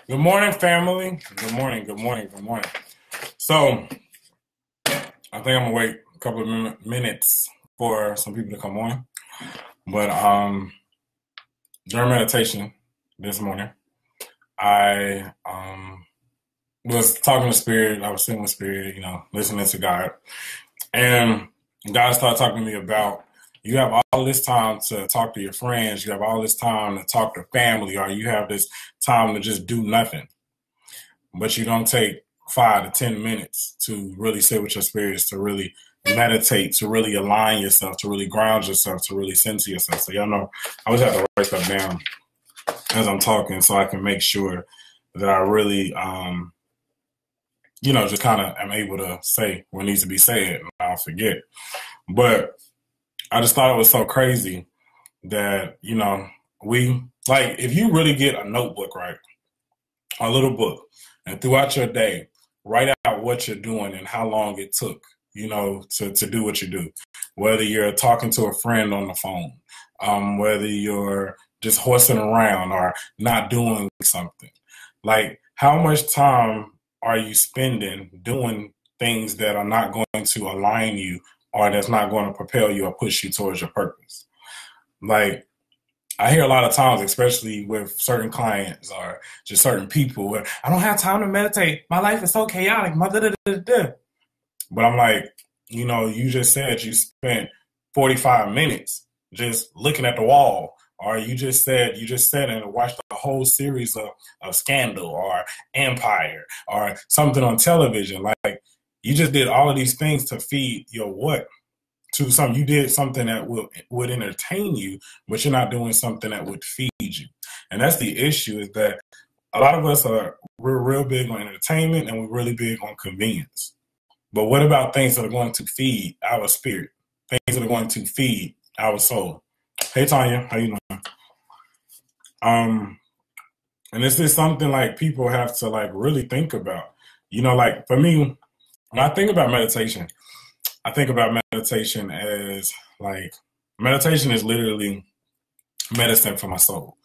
Good morning, family. Good morning, good morning, good morning. So, I think I'm gonna wait a couple of minutes for some people to come on. But during meditation this morning, I was talking to Spirit. I was sitting with Spirit, listening to God, and God started talking to me about you have all this time to talk to your friends, you have all this time to talk to family, or you have this time to just do nothing. But you don't take 5 to 10 minutes to really sit with your spirits, to really meditate, to really align yourself, to really ground yourself, to really center yourself. So y'all know I always have to write stuff down as I'm talking so I can make sure that I really just kind of am able to say what needs to be said and I'll forget. But I just thought it was so crazy that, we like if you really get a notebook, right? A little book, and throughout your day, write out what you're doing and how long it took, to do what you do. Whether you're talking to a friend on the phone, whether you're just horsing around or not doing something. Like, how much time are you spending doing things that are not going to align you or that's not going to propel you or push you towards your purpose? Like, I hear a lot of times, especially with certain clients or just certain people, where I don't have time to meditate. My life is so chaotic. But I'm like, you just said you spent 45 minutes just looking at the wall, or you just said and watched the whole series of Scandal or Empire or something on television. Like, you just did all of these things to feed your what? To something. You did something that would entertain you, but you're not doing something that would feed you. And that's the issue, is that a lot of us we're real big on entertainment and we're really big on convenience. But what about things that are going to feed our spirit? Things that are going to feed our soul. Hey Tanya, how you doing? And this is something like people have to like really think about. Like for me, when I think about meditation, I think about meditation as like meditation is literally medicine for my soul.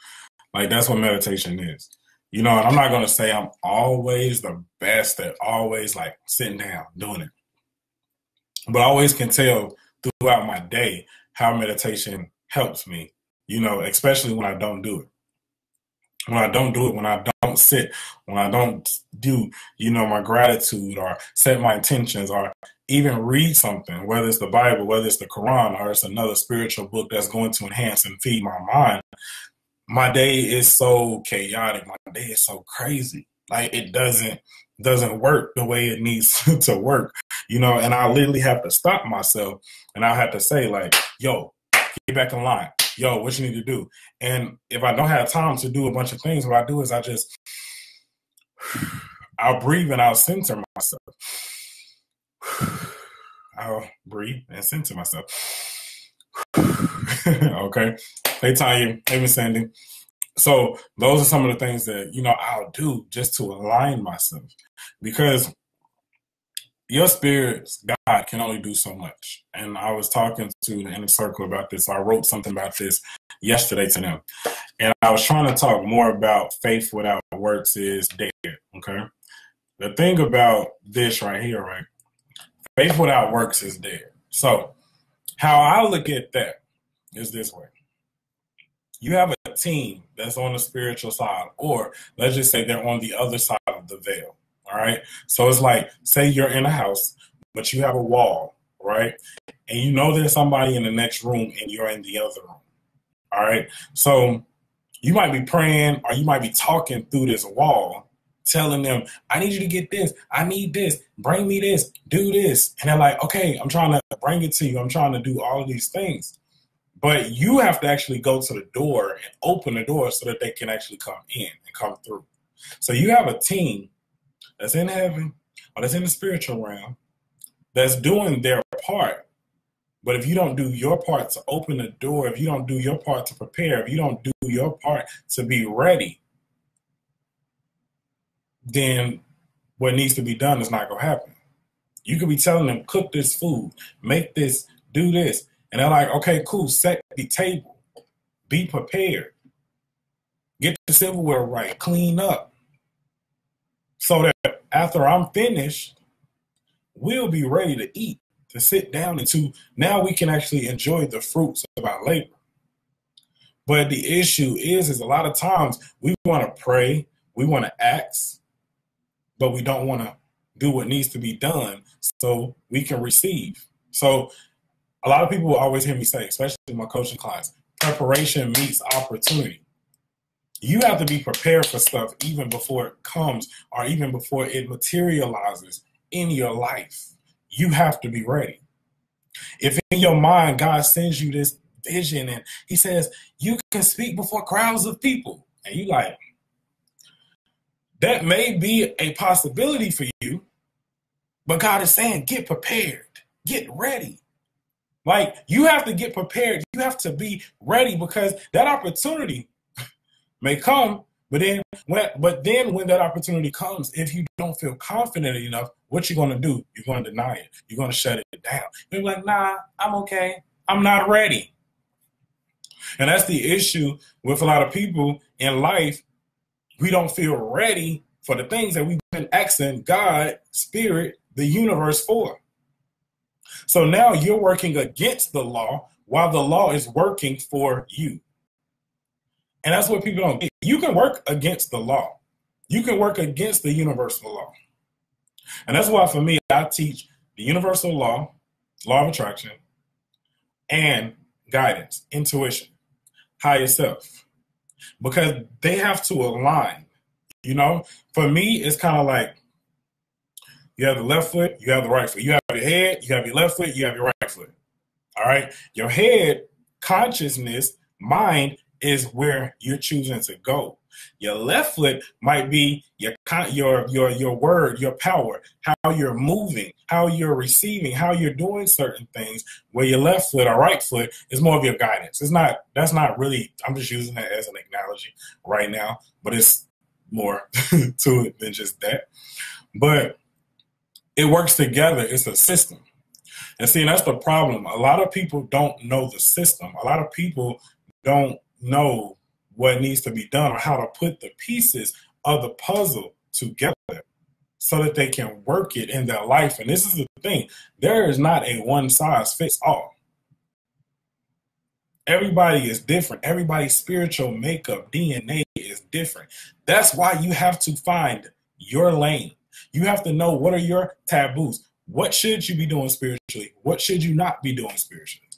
Like, that's what meditation is. And I'm not going to say I'm always the best at always like sitting down doing it. But I always can tell throughout my day how meditation helps me, especially when I don't do it. When I don't do it, when I don't sit, when I don't do, my gratitude or set my intentions or even read something, whether it's the Bible, whether it's the Quran, or it's another spiritual book that's going to enhance and feed my mind, my day is so chaotic. My day is so crazy. Like, it doesn't work the way it needs to work, and I literally have to stop myself and I have to say like, yo, get back in line. Yo, what you need to do? And if I don't have time to do a bunch of things, what I do is I'll breathe and I'll center myself. I'll breathe and center myself. Okay. Hey, Tanya. Hey, Miss Sandy. So those are some of the things that, I'll do just to align myself, because your spirit's God can only do so much. And I was talking to the inner circle about this. I wrote something about this yesterday to them. And I was trying to talk more about faith without works is dead. Okay. The thing about this right here, right? Faith without works is dead. So how I look at that is this way. You have a team that's on the spiritual side, or let's just say they're on the other side of the veil. All right. So it's like, say you're in a house, but you have a wall, right? And there's somebody in the next room and you're in the other room. All right. So you might be praying or you might be talking through this wall, telling them, I need you to get this. I need this. Bring me this. Do this. And they're like, okay, I'm trying to bring it to you. I'm trying to do all of these things. But you have to actually go to the door and open the door so that they can actually come in and come through. So you have a team that's in heaven or that's in the spiritual realm that's doing their part. But if you don't do your part to open the door, if you don't do your part to prepare, if you don't do your part to be ready, then what needs to be done is not going to happen. You could be telling them, cook this food, make this, do this. And they're like, okay, cool, set the table, be prepared, get the silverware right, clean up. so that after I'm finished, we'll be ready to eat, to sit down, and to now we can actually enjoy the fruits of our labor. But the issue is a lot of times we want to pray, we want to ask, but we don't want to do what needs to be done so we can receive. So a lot of people always hear me say, especially my coaching clients, preparation meets opportunity. You have to be prepared for stuff even before it comes or even before it materializes in your life. You have to be ready. If in your mind God sends you this vision and he says you can speak before crowds of people, and you like, that may be a possibility for you, but God is saying get prepared, get ready. Like, you have to get prepared. You have to be ready because that opportunity may come, but then when that opportunity comes, if you don't feel confident enough, what you're going to do? You're going to deny it. You're going to shut it down. You're like, nah, I'm okay. I'm not ready. And that's the issue with a lot of people in life. We don't feel ready for the things that we've been asking God, Spirit, the universe for. So now you're working against the law while the law is working for you. And that's what people don't get. You can work against the law. You can work against the universal law. And that's why for me, I teach the universal law, law of attraction, and guidance, intuition, higher self, because they have to align. You know, for me, it's kind of like you have the left foot, you have the right foot. You have your head, you have your left foot, you have your right foot. All right. Your head, consciousness, mind is where you're choosing to go. Your left foot might be your word, your power, how you're moving, how you're receiving, how you're doing certain things, where your left foot or right foot is more of your guidance. That's not really, I'm just using that as an analogy right now, but it's more to it than just that. But it works together. It's a system. And see, that's the problem. A lot of people don't know the system. A lot of people don't know what needs to be done or how to put the pieces of the puzzle together so that they can work it in their life. And this is the thing. There is not a one size fits all. Everybody is different. Everybody's spiritual makeup, DNA is different. That's why you have to find your lane. You have to know what are your taboos. What should you be doing spiritually? What should you not be doing spiritually?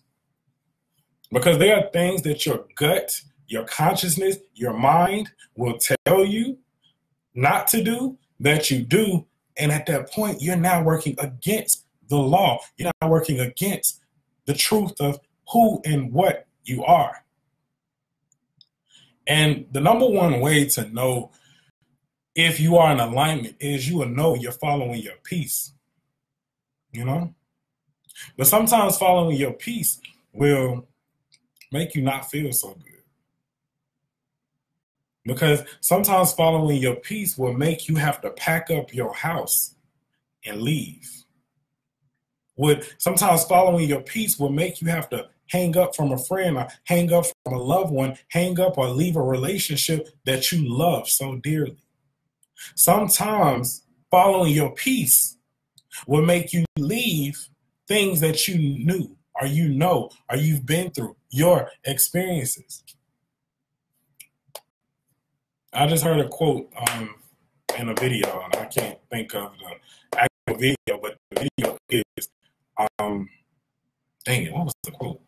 Because there are things that your gut, your consciousness, your mind will tell you not to do that you do. And at that point, you're now working against the law. You're not working against the truth of who and what you are. And the number one way to know if you are in alignment is you will know you're following your peace. You know? But sometimes following your peace will make you not feel so good. Because sometimes following your peace will make you have to pack up your house and leave. Sometimes following your peace will make you have to hang up from a friend or hang up from a loved one, hang up or leave a relationship that you love so dearly. Sometimes following your peace will make you leave things that you knew or you know or you've been through, your experiences. I just heard a quote in a video, and I can't think of the actual video, but the video is, dang it, what was the quote?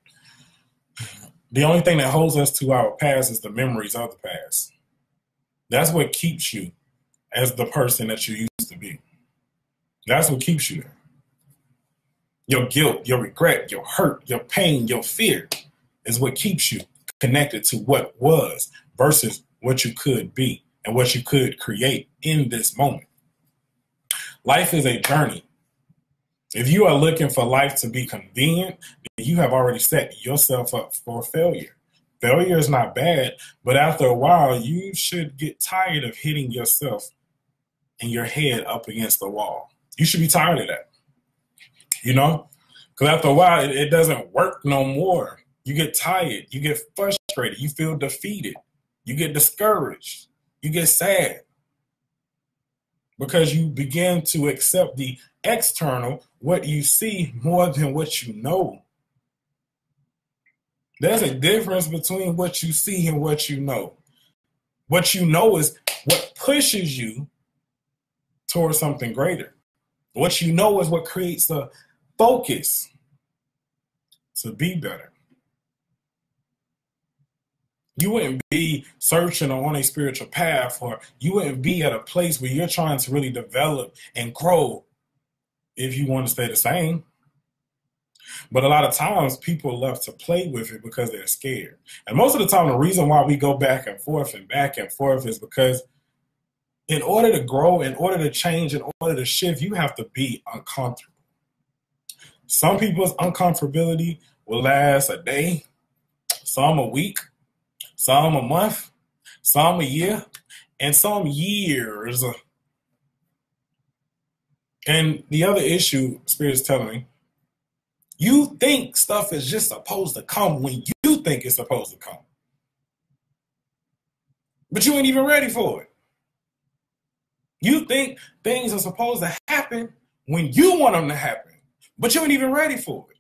The only thing that holds us to our past is the memories of the past. That's what keeps you as the person that you used to be. That's what keeps you there. Your guilt, your regret, your hurt, your pain, your fear is what keeps you connected to what was versus what you could be and what you could create in this moment. Life is a journey. If you are looking for life to be convenient, you have already set yourself up for failure. Failure is not bad, but after a while, you should get tired of hitting yourself and your head up against the wall. You should be tired of that, you know? Because after a while, it doesn't work no more. You get tired. You get frustrated. You feel defeated. You get discouraged. You get sad. because you begin to accept the external, what you see, more than what you know. There's a difference between what you see and what you know. What you know is what pushes you towards something greater. What you know is what creates a focus to be better. You wouldn't be searching on a spiritual path, or you wouldn't be at a place where you're trying to really develop and grow if you want to stay the same. But a lot of times people love to play with it because they're scared. And most of the time, the reason why we go back and forth is because in order to grow, in order to change, in order to shift, you have to be uncomfortable. Some people's uncomfortability will last a day, some a week, some a month, some a year, and some years. And the other issue, Spirit's telling me, you think stuff is just supposed to come when you think it's supposed to come. But you ain't even ready for it. You think things are supposed to happen when you want them to happen, but you ain't even ready for it.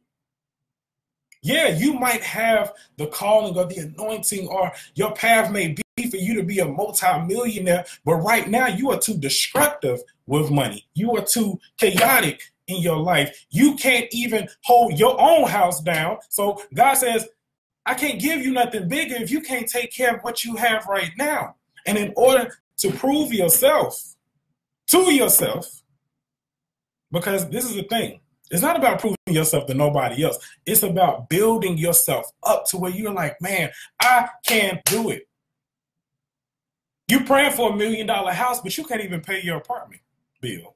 Yeah, you might have the calling or the anointing, or your path may be for you to be a multi-millionaire, but right now you are too destructive with money. You are too chaotic in your life. You can't even hold your own house down. So God says, I can't give you nothing bigger if you can't take care of what you have right now. And in order to prove yourself to yourself, because this is the thing, it's not about proving yourself to nobody else. It's about building yourself up to where you're like, man, I can do it. You're praying for $1 million house, but you can't even pay your apartment bill.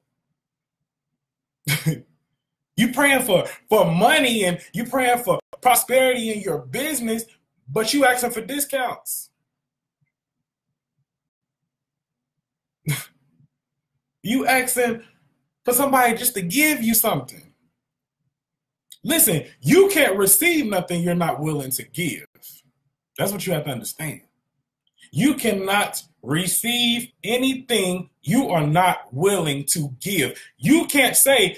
You praying for money, and you praying for prosperity in your business, but you asking for discounts. You asking for somebody just to give you something. Listen, you can't receive nothing you're not willing to give. That's what you have to understand. You cannot receive anything you are not willing to give. You can't say,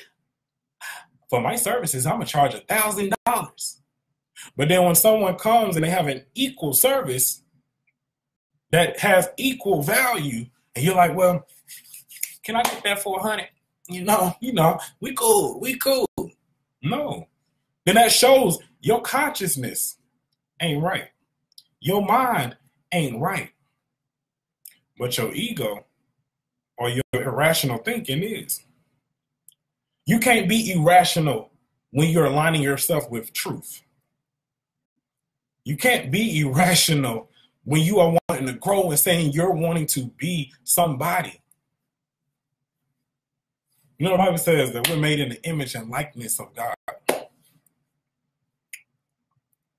for my services, I'm going to charge $1,000. But then when someone comes and they have an equal service that has equal value, and you're like, well, can I get that for $100? You know, we cool. No. Then that shows your consciousness ain't right. Your mind ain't right. But your ego or your irrational thinking is. You can't be irrational when you're aligning yourself with truth. You can't be irrational when you are wanting to grow and saying you're wanting to be somebody. You know, the Bible says that we're made in the image and likeness of God.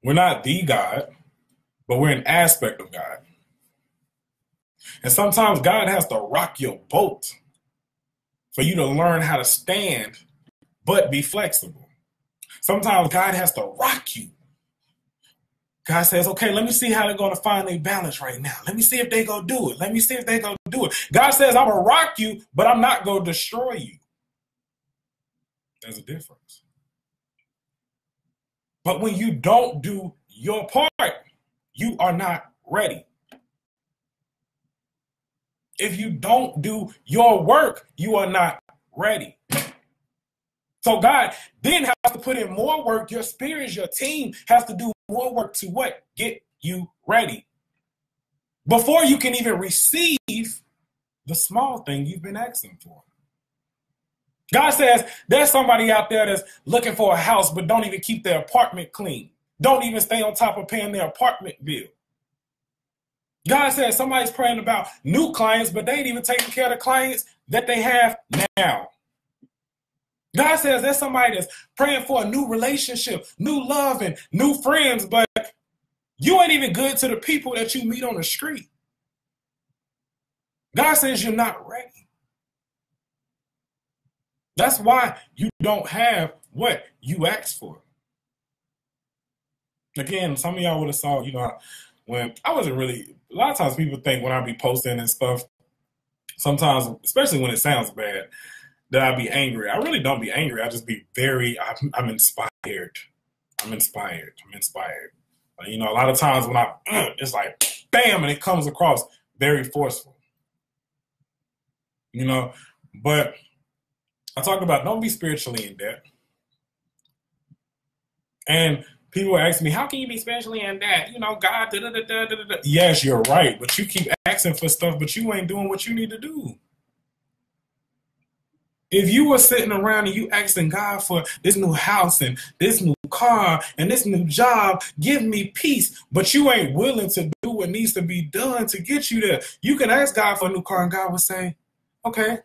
We're not the God, but we're an aspect of God. And sometimes God has to rock your boat for you to learn how to stand, but be flexible. Sometimes God has to rock you. God says, okay, let me see how they're going to find their balance right now. Let me see if they're going to do it. Let me see if they're going to do it. God says, I'm going to rock you, but I'm not going to destroy you. There's a difference. But when you don't do your part, you are not ready. If you don't do your work, you are not ready. So God then has to put in more work. Your spirit, your team has to do more work to what? Get you ready. Before you can even receive the small thing you've been asking for. God says there's somebody out there that's looking for a house but don't even keep their apartment clean. Don't even stay on top of paying their apartment bill. God says somebody's praying about new clients, but they ain't even taking care of the clients that they have now. God says there's somebody that's praying for a new relationship, new love, and new friends, but you ain't even good to the people that you meet on the street. God says you're not ready. That's why you don't have what you asked for. Again, some of y'all would have saw, when I wasn't really, a lot of times people think when I be posting and stuff, Sometimes, especially when it sounds bad, that I be angry. I really don't be angry. I just be I'm inspired. I'm inspired. I'm inspired. You know, a lot of times when it's like, bam, and it comes across very forceful, you know. But I talk about don't be spiritually in debt. And people ask me, how can you be spiritually in debt? You know, God, da da da da da da. Yes, you're right. But you keep asking for stuff, but you ain't doing what you need to do. If you were sitting around and you asking God for this new house and this new car and this new job, give me peace, but you ain't willing to do what needs to be done to get you there, you can ask God for a new car and God will say, okay,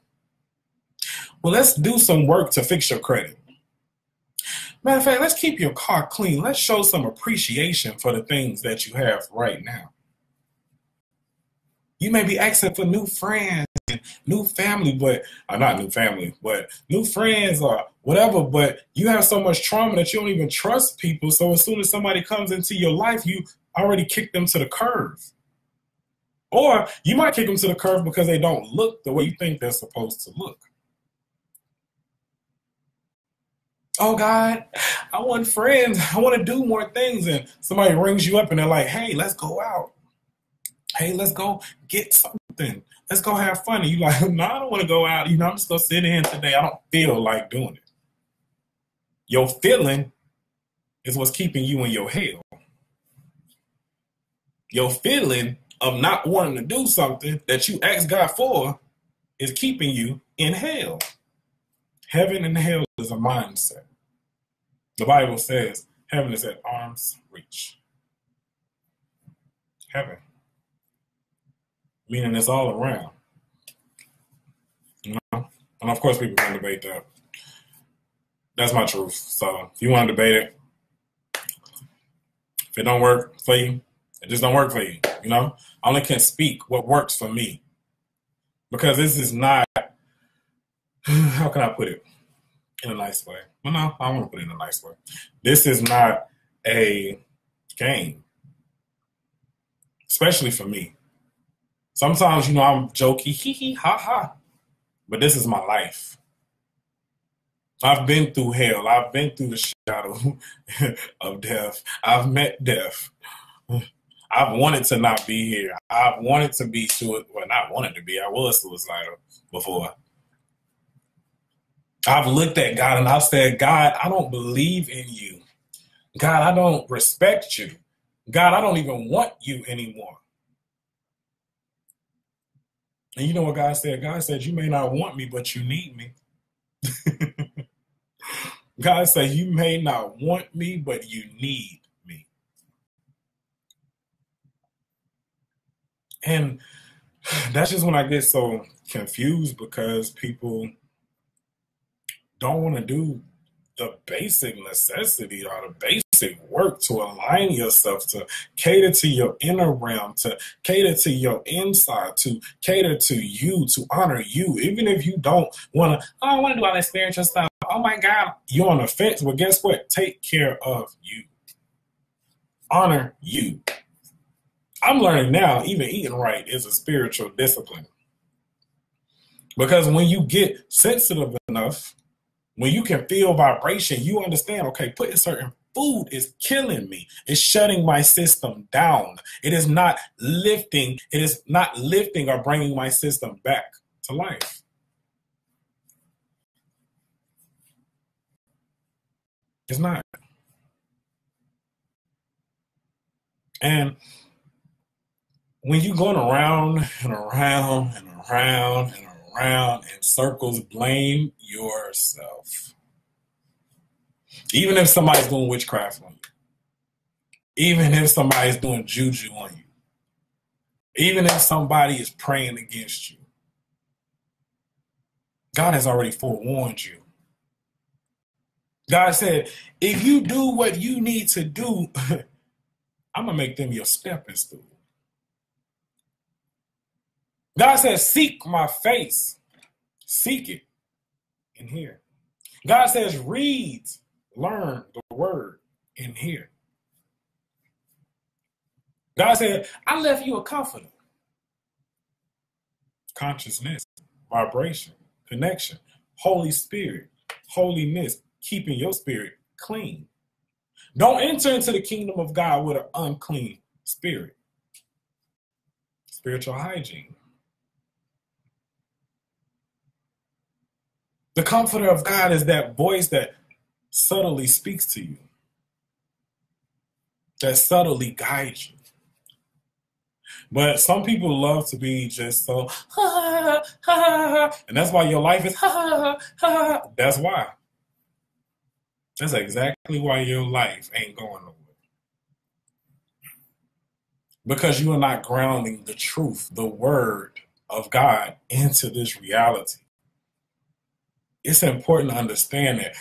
well, let's do some work to fix your credit. Matter of fact, let's keep your car clean. Let's show some appreciation for the things that you have right now. You may be asking for new friends and new family, but not new family, but new friends or whatever. But you have so much trauma that you don't even trust people. So as soon as somebody comes into your life, you already kick them to the curb. Or you might kick them to the curb because they don't look the way you think they're supposed to look. Oh God, I want friends. I want to do more things. And somebody rings you up and they're like, hey, let's go out. Hey, let's go get something. Let's go have fun. And you like, no, I don't want to go out. You know, I'm just going to sit in today. I don't feel like doing it. Your feeling is what's keeping you in your hell. Your feeling of not wanting to do something that you asked God for is keeping you in hell. Heaven and hell is a mindset. The Bible says heaven is at arm's reach. Heaven. Meaning it's all around. You know? And of course people can debate that. That's my truth. So if you want to debate it, if it don't work for you, it just don't work for you. You know? I only can speak what works for me. Because this is not, how can I put it in a nice way? Well, no, I don't want to put it in a nice way. This is not a game. Especially for me. Sometimes, you know, I'm jokey, hee hee, ha ha. But this is my life. I've been through hell. I've been through the shadow of death. I've met death. I've wanted to not be here. I've wanted to be well, not wanted to be. I was suicidal before. I've looked at God and I've said, God, I don't believe in you. God, I don't respect you. God, I don't even want you anymore. And you know what God said? God said, you may not want me, but you need me. God said, you may not want me, but you need me. And that's just when I get so confused because people don't want to do the basic necessity or the basic work to align yourself, to cater to your inner realm, to cater to your inside, to cater to you, to honor you. Even if you don't want to, oh, I want to do all that spiritual stuff. Oh my God, you're on the fence. Well, guess what? Take care of you. Honor you. I'm learning now, even eating right is a spiritual discipline. Because when you get sensitive enough, when you can feel vibration, you understand, okay, putting certain food is killing me. It's shutting my system down. It is not lifting. It is not lifting or bringing my system back to life. It's not. And when you're going around and around and around and around in circles, blame yourself. Even if somebody's doing witchcraft on you. Even if somebody's doing juju on you. Even if somebody is praying against you. God has already forewarned you. God said, if you do what you need to do, I'm going to make them your stepping stool. God says, seek my face. Seek it in here. God says, read, learn the word in here. God said, I left you a comforter. consciousness, vibration, connection, Holy Spirit, holiness, keeping your spirit clean. Don't enter into the kingdom of God with an unclean spirit. Spiritual hygiene. The comforter of God is that voice that subtly speaks to you, that subtly guides you. But some people love to be just so, ha, ha, ha, ha, and that's why your life is, ha, ha, ha, ha. That's why. That's exactly why your life ain't going nowhere. Because you are not grounding the truth, the word of God into this reality. It's important to understand that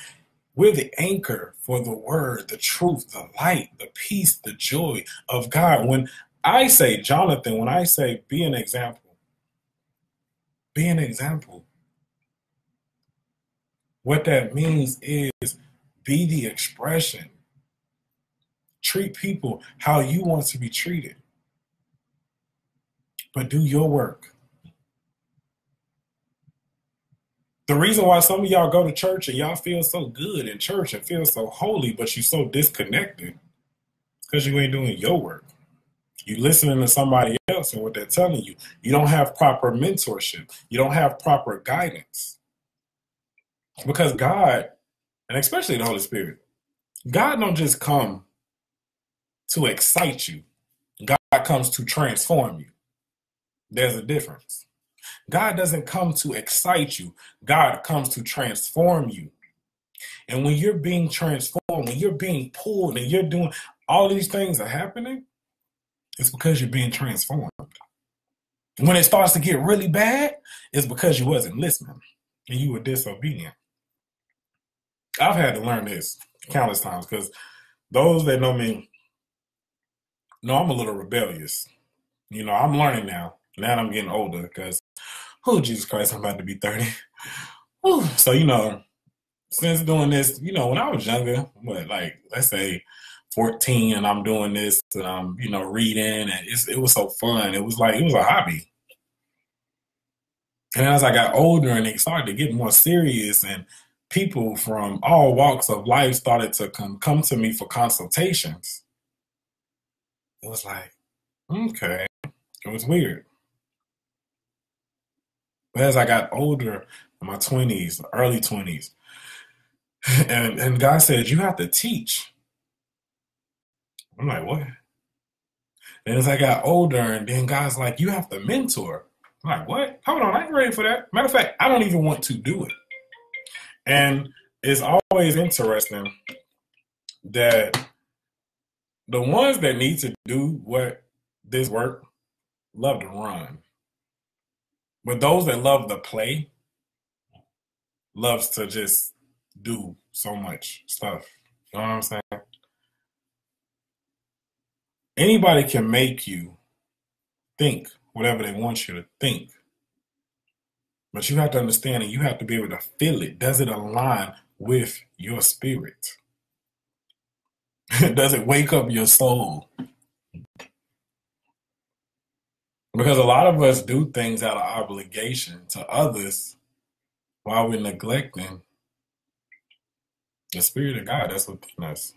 we're the anchor for the word, the truth, the light, the peace, the joy of God. When I say, Jonathan, when I say be an example, be an example. What that means is be the expression. Treat people how you want to be treated. But do your work. The reason why some of y'all go to church and y'all feel so good in church and feel so holy, but you're so disconnected, because you ain't doing your work. You listening to somebody else and what they're telling you. You don't have proper mentorship. You don't have proper guidance. Because God, and especially the Holy Spirit, God don't just come to excite you. God comes to transform you. There's a difference. God doesn't come to excite you. God comes to transform you. And when you're being transformed, when you're being pulled and you're doing all these things are happening, it's because you're being transformed. When it starts to get really bad, it's because you wasn't listening and you were disobedient. I've had to learn this countless times because those that know me know I'm a little rebellious. You know, I'm learning now. Now that I'm getting older because, oh, Jesus Christ, I'm about to be 30. Whew. So, you know, since doing this, you know, when I was younger, let's say 14 and I'm doing this and I'm, you know, reading and it was so fun. It was a hobby. And as I got older and it started to get more serious and people from all walks of life started to come to me for consultations, it was like, okay, it was weird. But as I got older in my 20s, early 20s, and God said, you have to teach. I'm like, what? And as I got older, and then God's like, you have to mentor. I'm like, what? Hold on, I ain't ready for that. Matter of fact, I don't even want to do it. And it's always interesting that the ones that need to do this work love to run. But those that love to play loves to just do so much stuff. You know what I'm saying? Anybody can make you think whatever they want you to think. But you have to understand and you have to be able to feel it. Does it align with your spirit? Does it wake up your soul? Because a lot of us do things out of obligation to others while we're neglecting the Spirit of God that's within us.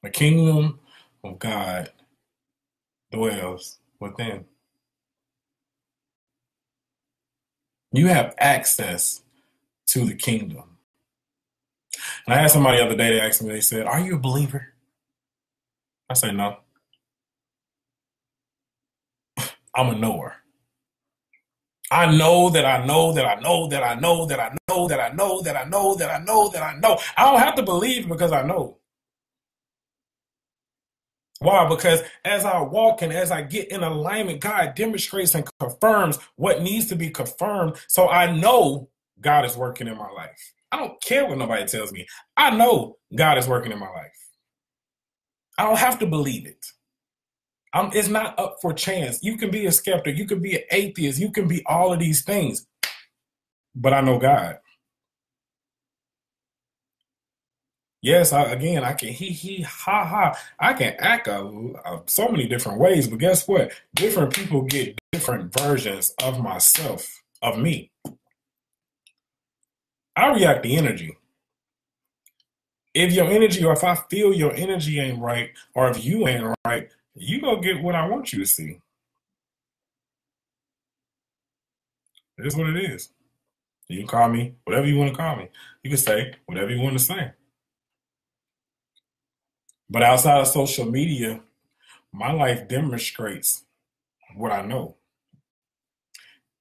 The kingdom of God dwells within. You have access to the kingdom. And I had somebody the other day, they asked me, they said, are you a believer? I said, no. I'm a knower. I know that I know that I know that I know that I know that I know that I know that I know that I know. I don't have to believe because I know. Why? Because as I walk and as I get in alignment, God demonstrates and confirms what needs to be confirmed. So I know God is working in my life. I don't care what nobody tells me. I know God is working in my life. I don't have to believe it. It's not up for chance. You can be a skeptic. You can be an atheist. You can be all of these things. But I know God. Yes, I can ha ha. I can act so many different ways, but guess what? Different people get different versions of myself, of me. I react to energy. If your energy, or if I feel your energy ain't right, or if you ain't right, you gonna get what I want you to see. It is what it is. You can call me whatever you want to call me. You can say whatever you want to say. But outside of social media, my life demonstrates what I know.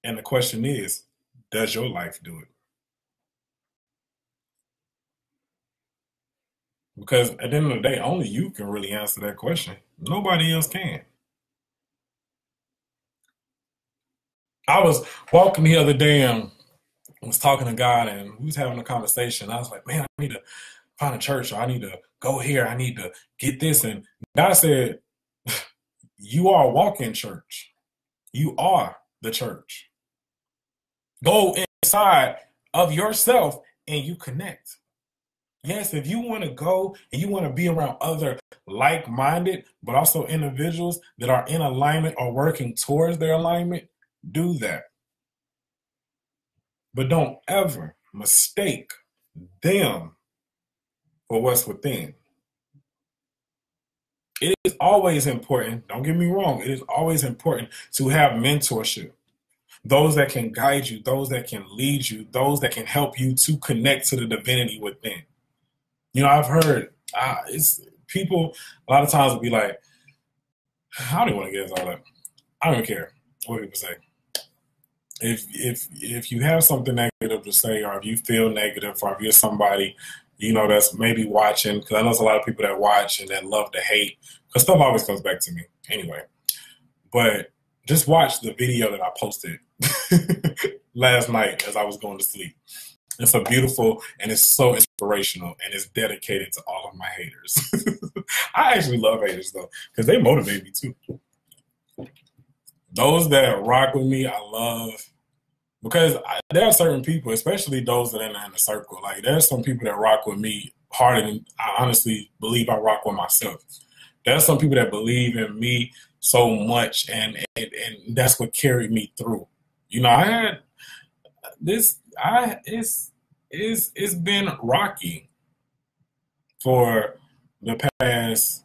And the question is, does your life do it? Because at the end of the day, only you can really answer that question. Nobody else can. I was walking the other day and was talking to God, and we was having a conversation. I was like, man, I need to find a church, or I need to go here. I need to get this. And God said, you are a walk-in church. You are the church. Go inside of yourself and you connect. Yes, if you want to go and you want to be around other like minded, but also individuals that are in alignment or working towards their alignment, do that. But don't ever mistake them for what's within. It is always important, don't get me wrong, it is always important to have mentorship. Those that can guide you, those that can lead you, those that can help you to connect to the divinity within. You know, I've heard it's people a lot of times will be like, I don't even want to get into all that. I don't even care what people say. If you have something negative to say, or if you feel negative, or if you're somebody, you know, that's maybe watching, because I know there's a lot of people that watch and that love to hate, because stuff always comes back to me anyway. But just watch the video that I posted last night as I was going to sleep. It's a beautiful, and it's so inspirational, and it's dedicated to all of my haters. I actually love haters though, because they motivate me too. Those that rock with me, I love, because there are certain people, especially those that are in the circle. Like there's some people that rock with me harder than I honestly believe I rock with myself. There's some people that believe in me so much, and that's what carried me through. You know, I had this. It's been rocky for the past,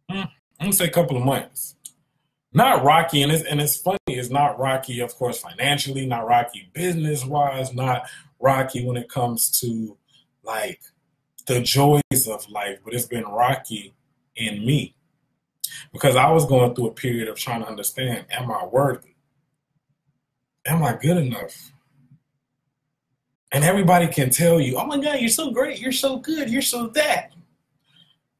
I'm gonna say, couple of months. Not rocky, and it's funny. It's not rocky, of course, financially. Not rocky business wise. Not rocky when it comes to like the joys of life. But it's been rocky in me because I was going through a period of trying to understand: am I worthy? Am I good enough? And everybody can tell you, "Oh my God, you're so great. You're so good. You're so that."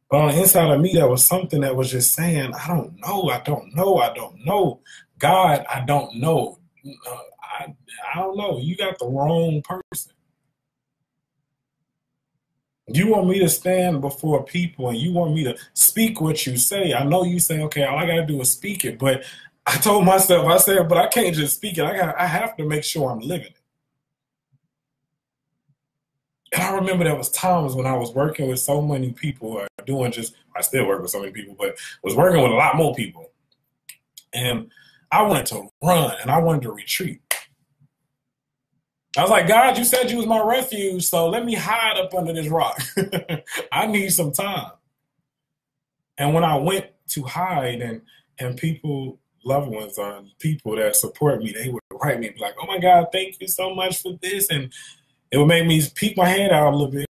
But on the inside of me, there was something that was just saying, I don't know, I don't know, I don't know. God, I don't know. I don't know. You got the wrong person. You want me to stand before people and you want me to speak what you say. I know you say, okay, all I got to do is speak it. But I told myself, I said, but I can't just speak it. I have to make sure I'm living it. And I remember there was times when I was working with so many people, I still work with so many people, but was working with a lot more people. And I wanted to run and I wanted to retreat. I was like, God, you said you was my refuge, so let me hide up under this rock. I need some time. And when I went to hide, and people, loved ones, or people that support me, they would write me like, oh my God, thank you so much for this. And it would make me peek my head out a little bit.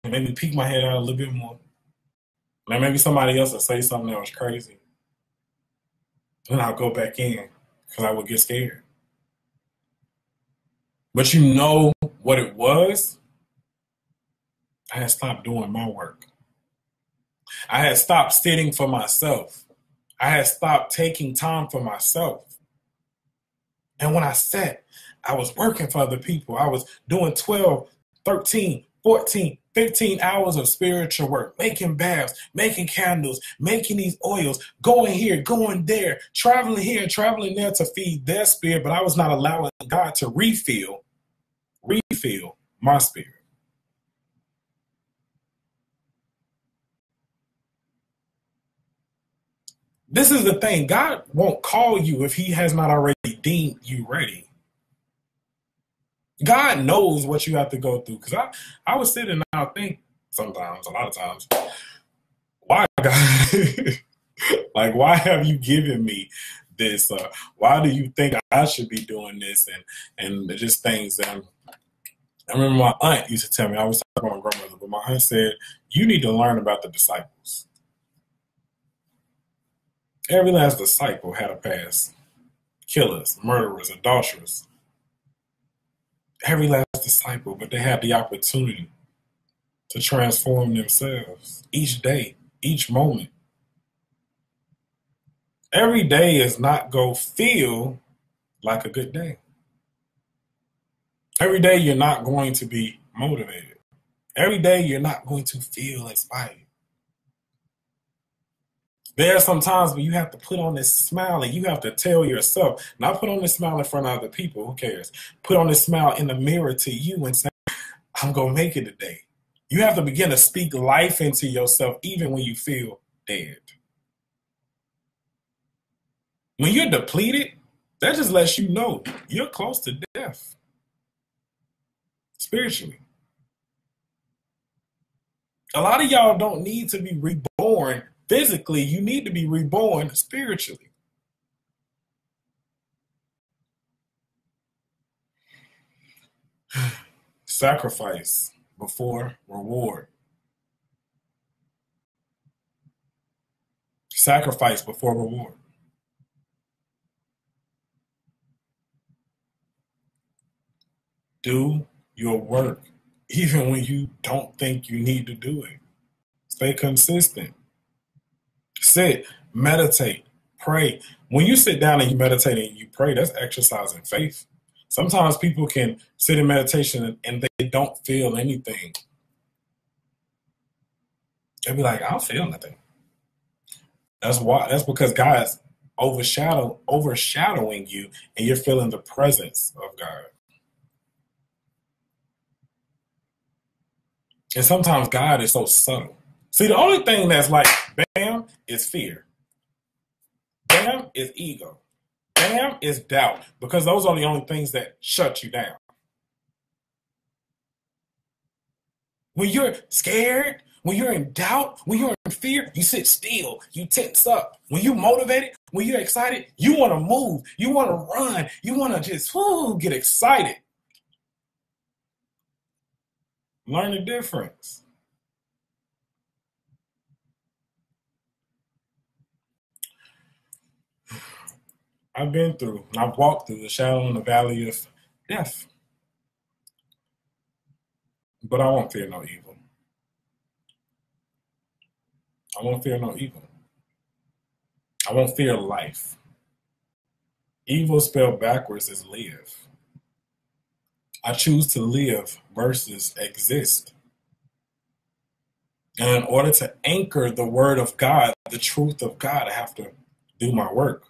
It made me peek my head out a little bit more. And maybe somebody else would say something that was crazy. Then I'll go back in because I would get scared. But you know what it was? I had stopped doing my work. I had stopped sitting for myself. I had stopped taking time for myself. And when I sat, I was working for other people. I was doing 12, 13, 14, 15 hours of spiritual work, making baths, making candles, making these oils, going here, going there, traveling here and traveling there to feed their spirit. But I was not allowing God to refill my spirit. This is the thing. God won't call you if he has not already deemed you ready. God knows what you have to go through. Because I would sit and I think sometimes, a lot of times, why God? Like, why have you given me this? Why do you think I should be doing this? And just things. And I remember my aunt used to tell me, I was talking about my grandmother, but my aunt said, you need to learn about the disciples. Every last disciple had a past. Killers, murderers, adulterers. Every last disciple, but they had the opportunity to transform themselves each day, each moment. Every day is not going to feel like a good day. Every day you're not going to be motivated. Every day you're not going to feel inspired. There are some times where you have to put on this smile and you have to tell yourself, not put on this smile in front of other people, who cares? Put on this smile in the mirror to you and say, I'm going to make it today. You have to begin to speak life into yourself even when you feel dead. When you're depleted, that just lets you know you're close to death spiritually. A lot of y'all don't need to be reborn physically. You need to be reborn spiritually. Sacrifice before reward. Sacrifice before reward. Do your work even when you don't think you need to do it. Stay consistent. Sit, meditate, pray. When you sit down and you meditate and you pray, that's exercising faith. Sometimes people can sit in meditation and they don't feel anything. They'll be like, I don't feel nothing. That's why. That's because God's overshadowing you and you're feeling the presence of God. And sometimes God is so subtle. See, the only thing that's like, bam, is fear. Bam is ego. Bam is doubt. Because those are the only things that shut you down. When you're scared, when you're in doubt, when you're in fear, you sit still. You tense up. When you're motivated, when you're excited, you want to move. You want to run. You want to just get excited. Learn the difference. I've been through, I've walked through the shadow and the valley of death. But I won't fear no evil. I won't fear no evil. I won't fear life. Evil spelled backwards is live. I choose to live versus exist. And in order to anchor the word of God, the truth of God, I have to do my work.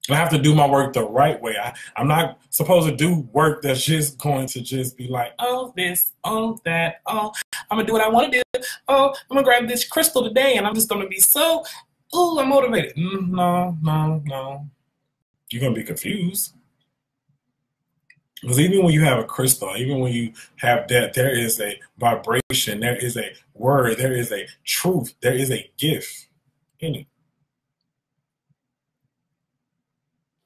I have to do my work the right way. I'm not supposed to do work that's just going to just be like, oh, this, oh, that, oh, I'm going to do what I want to do. Oh, I'm going to grab this crystal today and I'm just going to be so, I'm motivated. No. You're going to be confused. Because even when you have a crystal, even when you have that, there is a vibration, there is a word, there is a truth, there is a gift in it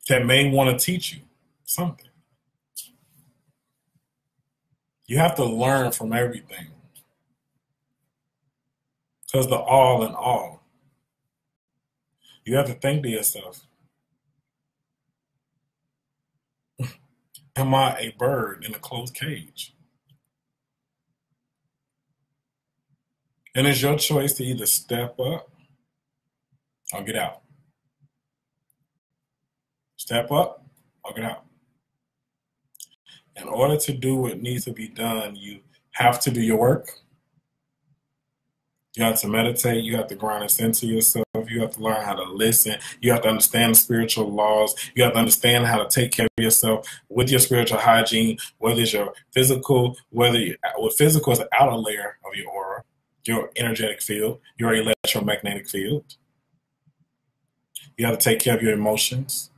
that may want to teach you something. You have to learn from everything. Because the all in all. You have to think to yourself, am I a bird in a closed cage? And it's your choice to either step up or get out. Step up or get out. In order to do what needs to be done, you have to do your work. You have to meditate. You have to grind this into yourself. You have to learn how to listen. You have to understand the spiritual laws. You have to understand how to take care of yourself with your spiritual hygiene, whether it's your physical, physical is the outer layer of your aura, your energetic field, your electromagnetic field. You have to take care of your emotions.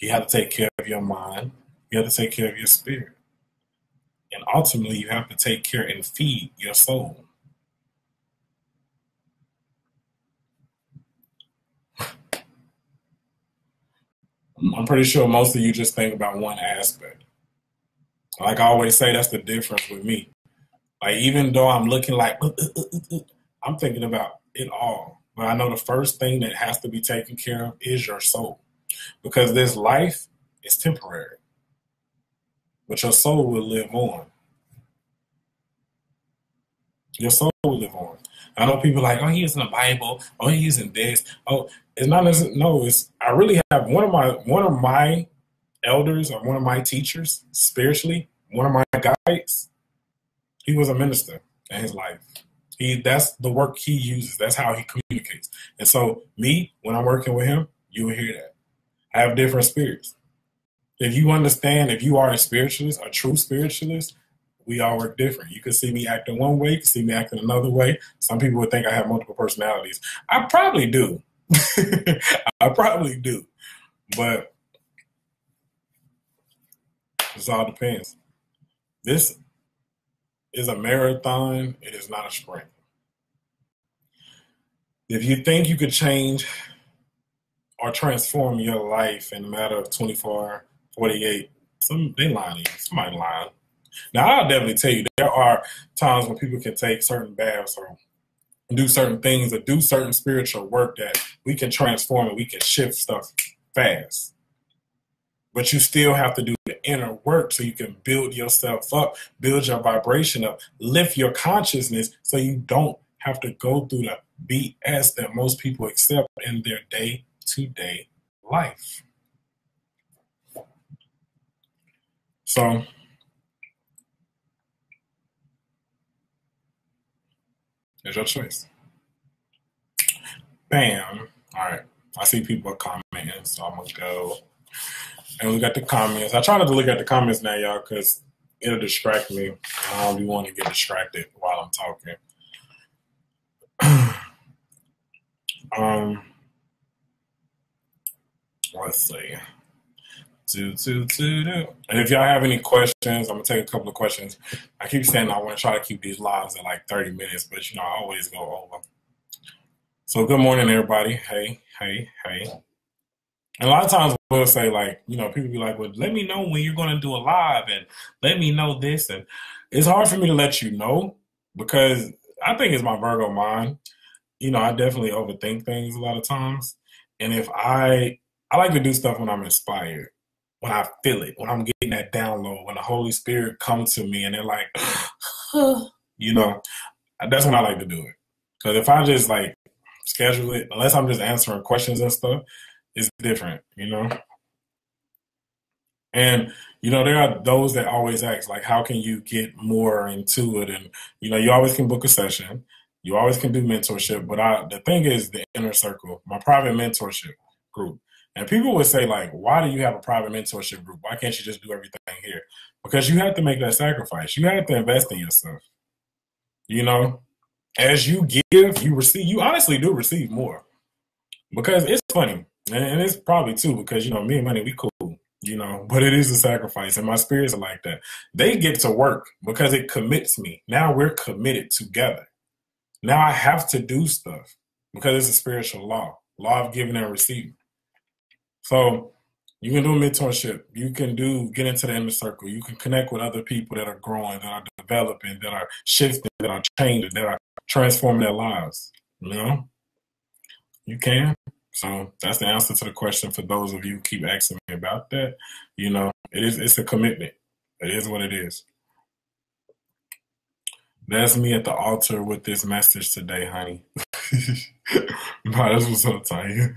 You have to take care of your mind. You have to take care of your spirit. And ultimately, you have to take care and feed your soul. I'm pretty sure most of you just think about one aspect. Like I always say, that's the difference with me. Like even though I'm looking like, I'm thinking about it all. But I know the first thing that has to be taken care of is your soul. Because this life is temporary. But your soul will live on. Your soul will live on. I know people like, oh, he's in the Bible. Oh, he's in this. Oh, it's not necessarily. No, it's. I really have one of my elders or one of my teachers spiritually. One of my guides. He was a minister in his life. That's the work he uses. That's how he communicates. And so me, when I'm working with him, you will hear that. I have different spirits. If you understand, if you are a spiritualist, a true spiritualist, we all work different. You can see me acting one way, you can see me acting another way. Some people would think I have multiple personalities. I probably do. I probably do. But it all depends. This is a marathon. It is not a sprint. If you think you could change or transform your life in a matter of 24, 48, they lying to you. Somebody lying. Now, I'll definitely tell you, there are times when people can take certain baths or do certain things or do certain spiritual work that we can transform and we can shift stuff fast. But you still have to do the inner work so you can build yourself up, build your vibration up, lift your consciousness so you don't have to go through the BS that most people accept in their day-to-day life. So, it's your choice. Bam. All right. I see people commenting, so I'm going to go and look at the comments. I try not to look at the comments now, y'all, because it'll distract me. I don't be wanting to get distracted while I'm talking. Let's see. And if y'all have any questions, I'm gonna take a couple of questions. I keep saying I want to try to keep these lives at like 30 minutes, but I always go over. So good morning, everybody. Hey. And a lot of times we'll say like, people be like, well, let me know when you're gonna do a live and let me know this. And it's hard for me to let you know because I think it's my Virgo mind. I definitely overthink things a lot of times. And if I like to do stuff when I'm inspired, when I feel it, when I'm getting that download, when the Holy Spirit comes to me and they're like, that's when I like to do it. Because if I just like schedule it, unless I'm just answering questions and stuff, it's different, And, there are those that always ask, like, how can you get more into it? And, you always can book a session. You always can do mentorship. But the thing is the inner circle, my private mentorship group. And people would say, like, why do you have a private mentorship group? Why can't you just do everything here? Because you have to make that sacrifice. You have to invest in yourself. As you give, you receive. You honestly do receive more. Because it's funny. And it's probably too, because, me and money, we cool. But it is a sacrifice, and my spirits are like that. They get to work because it commits me. Now we're committed together. Now I have to do stuff because it's a spiritual law of giving and receiving. So you can do a mentorship. You can get into the inner circle. You can connect with other people that are growing, that are developing, that are shifting, that are changing, that are transforming their lives. You can. So that's the answer to the question for those of you who keep asking me about that. It's a commitment. It is what it is. That's me at the altar with this message today, honey. Nah, this was so tight.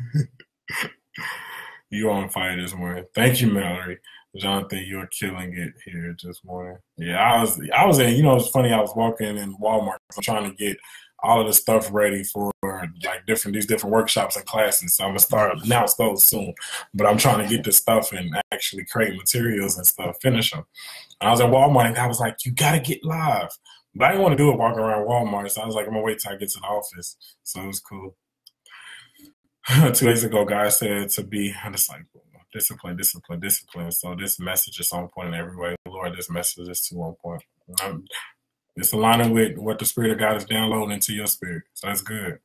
You on fire this morning. Thank you, Mallory. Jonathan, you're killing it here this morning. Yeah, I was in, it's funny, I was walking in Walmart. I'm trying to get all of the stuff ready for like these different workshops and classes. So I'm gonna announce those soon. But I'm trying to get this stuff and actually create materials and stuff, finish them. And I was at Walmart and I was like, you gotta get live. But I didn't want to do it walking around Walmart. So I was like, I'm gonna wait till I get to the office. So it was cool. 2 days ago, God said to be a disciple. Discipline, discipline, discipline. So this message is on point in every way. Lord, this message is too on point. It's aligning with what the Spirit of God is downloading into your spirit. So that's good.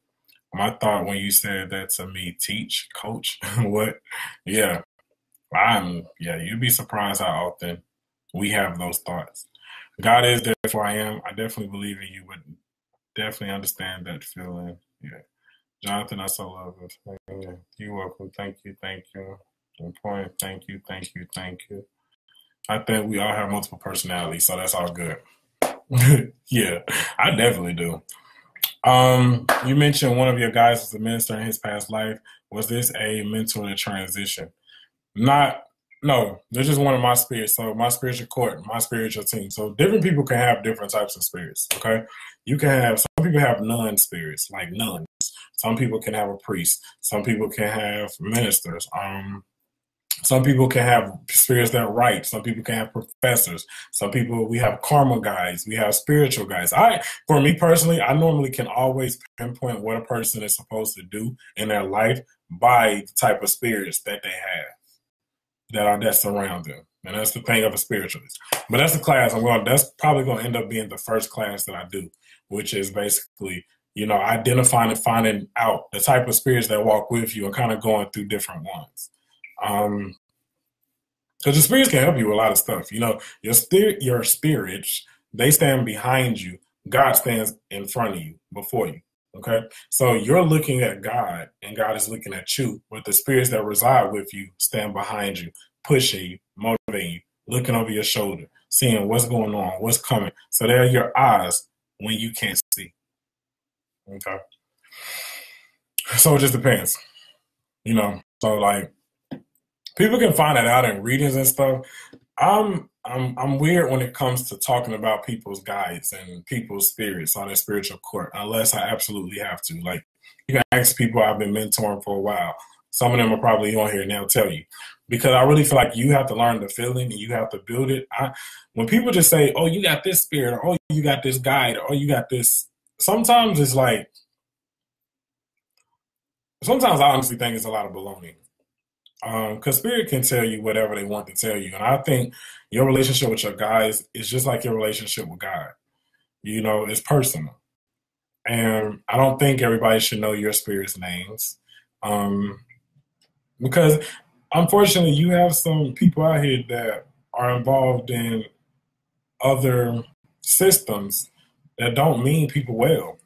My thought when you said that to me, teach, coach, what? Yeah, you'd be surprised how often we have those thoughts. God is there for I am. I definitely believe in you, but definitely understand that feeling. Yeah. Jonathan, I so love it. Yeah. You're welcome. Thank you. Thank you. Good point. Thank you. Thank you. Thank you. I think we all have multiple personalities, so that's all good. Yeah, I definitely do. You mentioned one of your guys was a minister in his past life. Was this a mentor in transition? Not, no, they're just one of my spirits. So my spiritual court, my spiritual team. So different people can have different types of spirits. Okay. You can have, some people have nun spirits, like nuns. Some people can have a priest. Some people can have ministers. Some people can have spirits that write. Some people can have professors. Some people, we have karma guides. We have spiritual guides. For me personally, I normally can always pinpoint what a person is supposed to do in their life by the type of spirits that they have that surround them. And that's the thing of a spiritualist. But that's the class that's probably going to end up being the first class that I do, which is basically, identifying and finding out the type of spirits that walk with you and kind of going through different ones. Because the spirits can help you with a lot of stuff. Your spirits, they stand behind you. God stands in front of you, before you. Okay? So you're looking at God, and God is looking at you, but the spirits that reside with you stand behind you, pushing you, motivating you, looking over your shoulder, seeing what's going on, what's coming. So they're your eyes when you can't see. Okay? So it just depends. So like, people can find it out in readings and stuff. I'm weird when it comes to talking about people's guides and people's spirits on their spiritual court, unless I absolutely have to. Like, you can ask people I've been mentoring for a while. Some of them are probably on here and they'll tell you. Because I really feel like you have to learn the feeling and you have to build it. When people just say, oh, you got this spirit, or oh, you got this guide, or oh, you got this, sometimes it's like, sometimes I honestly think it's a lot of baloney. Because spirit can tell you whatever they want to tell you. And I think your relationship with your guides is just like your relationship with God. It's personal. And I don't think everybody should know your spirit's names. Because unfortunately, you have some people out here that are involved in other systems that don't mean people well,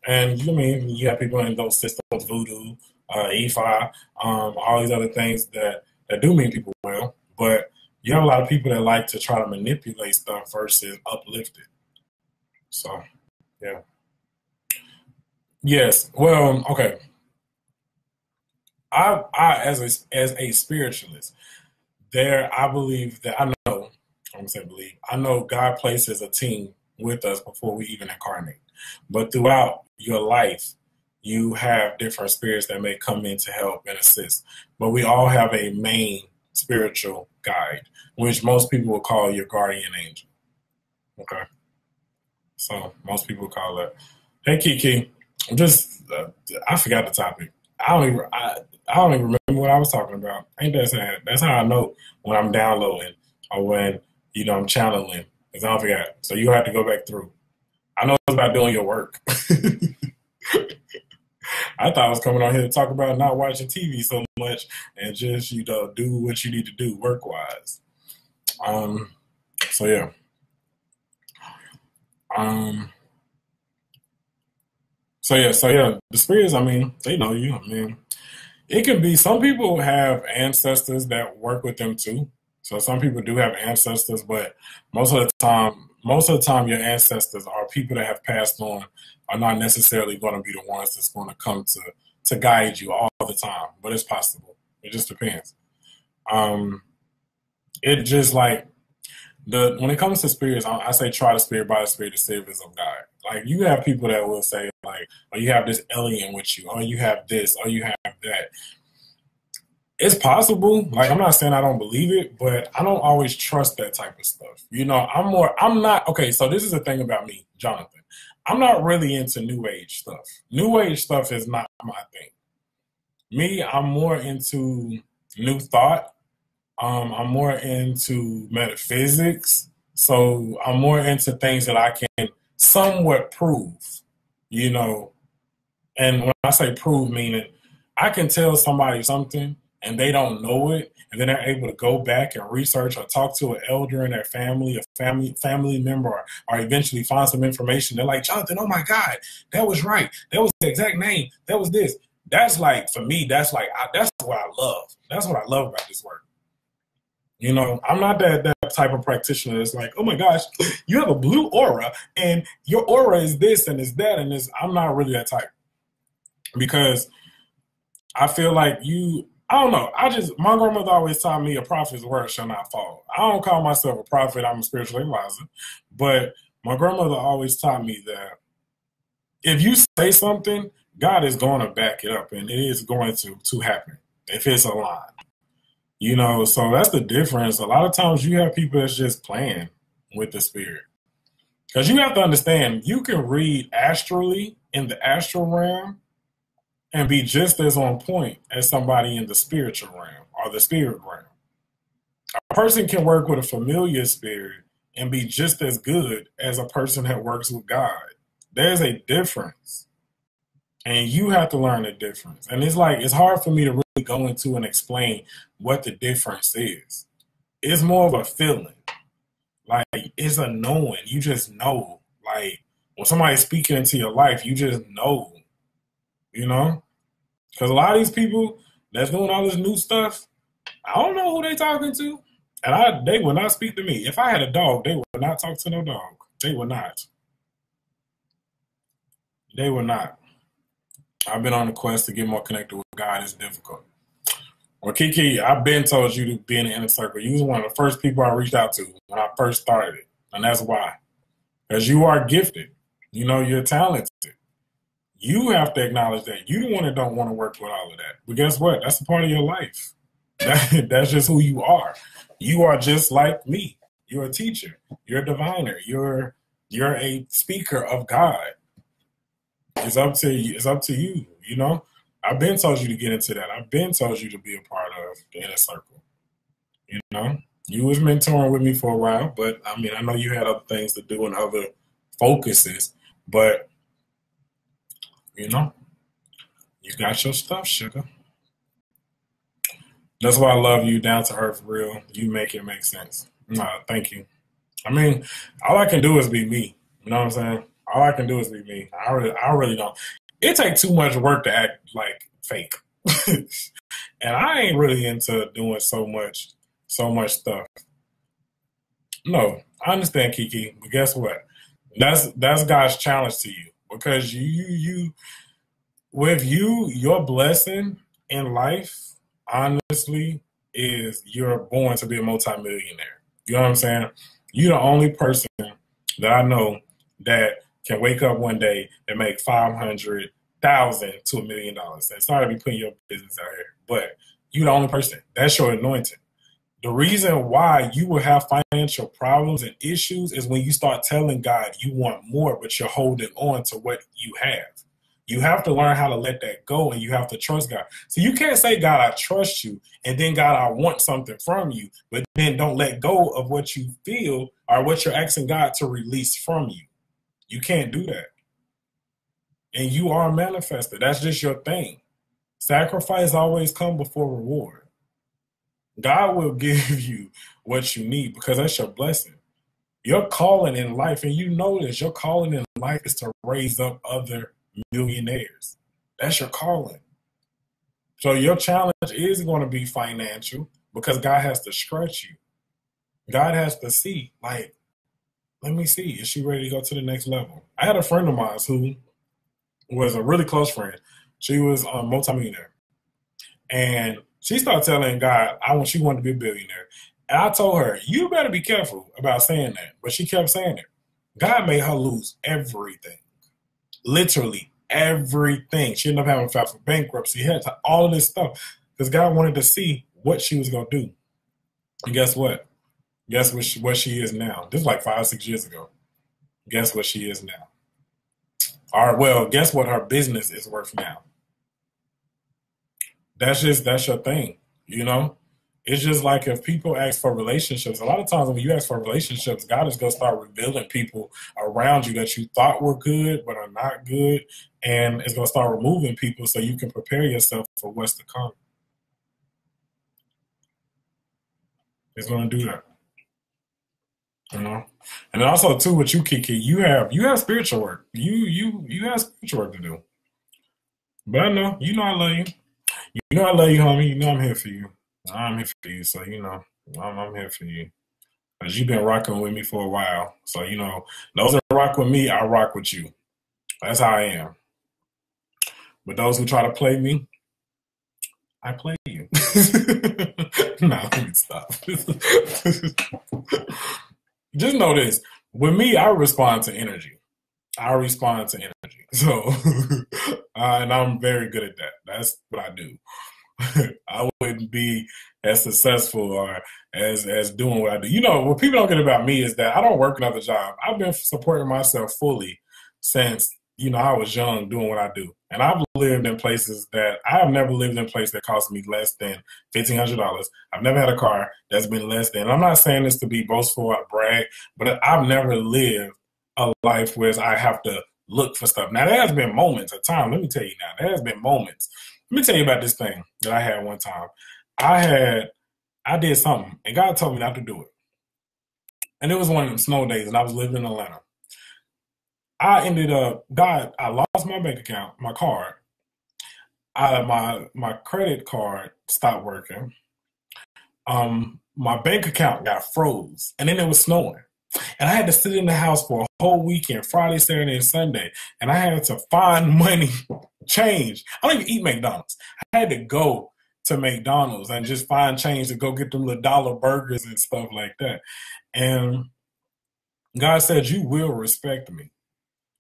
And you have people in those systems, voodoo, EFI, all these other things that do mean people well, but you have a lot of people that like to try to manipulate stuff versus uplift it. So, yeah. Yes. Well, okay. I as a spiritualist, I believe that I'm gonna say believe. I know God places a team with us before we even incarnate. But throughout your life, you have different spirits that may come in to help and assist. But we all have a main spiritual guide, which most people will call your guardian angel. Okay? So most people call it. Hey, Kiki. I forgot the topic. I don't even remember what I was talking about. Ain't that sad? That's how I know when I'm downloading or when, I'm channeling. Because I don't forget. So you have to go back through. I know it's about doing your work. I thought I was coming on here to talk about not watching TV so much and just, do what you need to do work-wise. So, yeah. So yeah, the spirits, they know you. It could be, some people have ancestors that work with them too. So some people do have ancestors, but most of the time your ancestors are people that have passed on, are not necessarily going to be the ones that's going to come to guide you all the time, but it's possible. It just depends. It just like, when it comes to spirits, I say try the spirit by the spirit, the service of God. Like, you have people that will say, like, oh, you have this alien with you, or you have this, or you have that. It's possible. Like, I'm not saying I don't believe it, but I don't always trust that type of stuff. Okay, so this is the thing about me, Jonathan. I'm not really into new age stuff. New age stuff is not my thing. Me, I'm more into new thought. I'm more into metaphysics. So I'm more into things that I can somewhat prove, you know. And when I say prove, meaning I can tell somebody something and they don't know it, and then they're able to go back and research or talk to an elder in their family, a family member, or eventually find some information. They're like, Jonathan, oh my God, that was right. That was the exact name. That was this. That's like, for me, that's like, that's what I love. That's what I love about this work. You know, I'm not that type of practitioner that's like, oh my gosh, you have a blue aura and your aura is this and is that and this. I'm not really that type, because I feel like I don't know. My grandmother always taught me a prophet's word shall not fall. I don't call myself a prophet. I'm a spiritual advisor. But my grandmother always taught me that if you say something, God is going to back it up, and it is going to happen if it's aligned. You know, so that's the difference. A lot of times you have people that's just playing with the spirit. Because you have to understand, you can read astrally in the astral realm and be just as on point as somebody in the spiritual realm or the spirit realm. A person can work with a familiar spirit and be just as good as a person that works with God. There's a difference. And you have to learn the difference. And it's hard for me to really go into and explain what the difference is. It's more of a feeling. Like, it's a knowing. You just know. Like, when somebody's speaking into your life, you just know. You know? Because a lot of these people that's doing all this new stuff, I don't know who they talking to. And they would not speak to me. If I had a dog, they would not talk to no dog. They would not. They would not. I've been on a quest to get more connected with God. It's difficult. Well, Kiki, I've been told you to be in the inner circle. You was one of the first people I reached out to when I first started it. And that's why. Because you are gifted. You know, you're talented. You have to acknowledge that. You the one that don't want to work with all of that. But guess what? That's a part of your life. That's just who you are. You are just like me. You're a teacher. You're a diviner. You're a speaker of God. It's up to you. It's up to you. You know, I've been told you to get into that. I've been told you to be a part of the inner circle. You know, you was mentoring with me for a while, but I mean, I know you had other things to do and other focuses, but you know, you got your stuff, sugar. That's why I love you, down to earth, real. You make it make sense. Nah, thank you. I mean, all I can do is be me. You know what I'm saying? All I can do is be me. I really don't. It takes too much work to act like fake. And I ain't really into doing so much stuff. No, I understand, Kiki, but guess what? That's God's challenge to you, because your blessing in life, honestly, is you're born to be a multimillionaire. You know what I'm saying? You're the only person that I know that can wake up one day and make $500,000 to $1,000,000. And sorry to be putting your business out here, but you're the only person. That's your anointing. The reason why you will have financial problems and issues is when you start telling God you want more, but you're holding on to what you have. You have to learn how to let that go, and you have to trust God. So you can't say, God, I trust you, and then, God, I want something from you, but then don't let go of what you feel or what you're asking God to release from you. You can't do that. And you are manifested. That's just your thing. Sacrifice always comes before reward. God will give you what you need because that's your blessing. Your calling in life, and you know this, your calling in life is to raise up other millionaires. That's your calling. So your challenge is going to be financial, because God has to stretch you. God has to see, like, let me see, is she ready to go to the next level? I had a friend of mine who was a really close friend. She was a multimillionaire. And she started telling God, she wanted to be a billionaire. And I told her, you better be careful about saying that. But she kept saying it. God made her lose everything. Literally everything. She ended up having to file for bankruptcy. Had to all of this stuff because God wanted to see what she was going to do. And guess what? Guess what she is now. This was like 5-6 years ago. Guess what she is now? Or well, guess what her business is worth now? That's your thing, you know? It's just like if people ask for relationships, a lot of times when you ask for relationships, God is gonna start revealing people around you that you thought were good but are not good. And it's gonna start removing people so you can prepare yourself for what's to come. It's gonna do that. You know? And then also too with you, Kiki, you have spiritual work. You have spiritual work to do. But I know, you know I love you. You know I love you, homie. You know I'm here for you. I'm here for you, so you know I'm here for you. Cause you've been rocking with me for a while. So, you know, those that rock with me, I rock with you. That's how I am. But those who try to play me, I play you. Nah, let me stop. Just know this. With me, I respond to energy. I respond to energy. So, and I'm very good at that. That's what I do. I wouldn't be as successful or as doing what I do. You know, what people don't get about me is that I don't work another job. I've been supporting myself fully since I was young doing what I do, and I've lived in places that I have never lived in a place that cost me less than $1,500. I've never had a car that's been less than. I'm not saying this to be boastful or brag, but I've never lived a life where I have to look for stuff. Now there has been moments of time. Let me tell you now, there has been moments. Let me tell you about this thing that I had one time. I did something and God told me not to do it. And it was one of them snow days and I was living in Atlanta. I lost my bank account, my card. My credit card stopped working. My bank account got froze and then it was snowing. And I had to sit in the house for a whole weekend, Friday, Saturday, and Sunday. And I had to find money, change. I don't even eat McDonald's. I had to go to McDonald's and just find change to go get them little dollar burgers and stuff like that. And God said, you will respect me.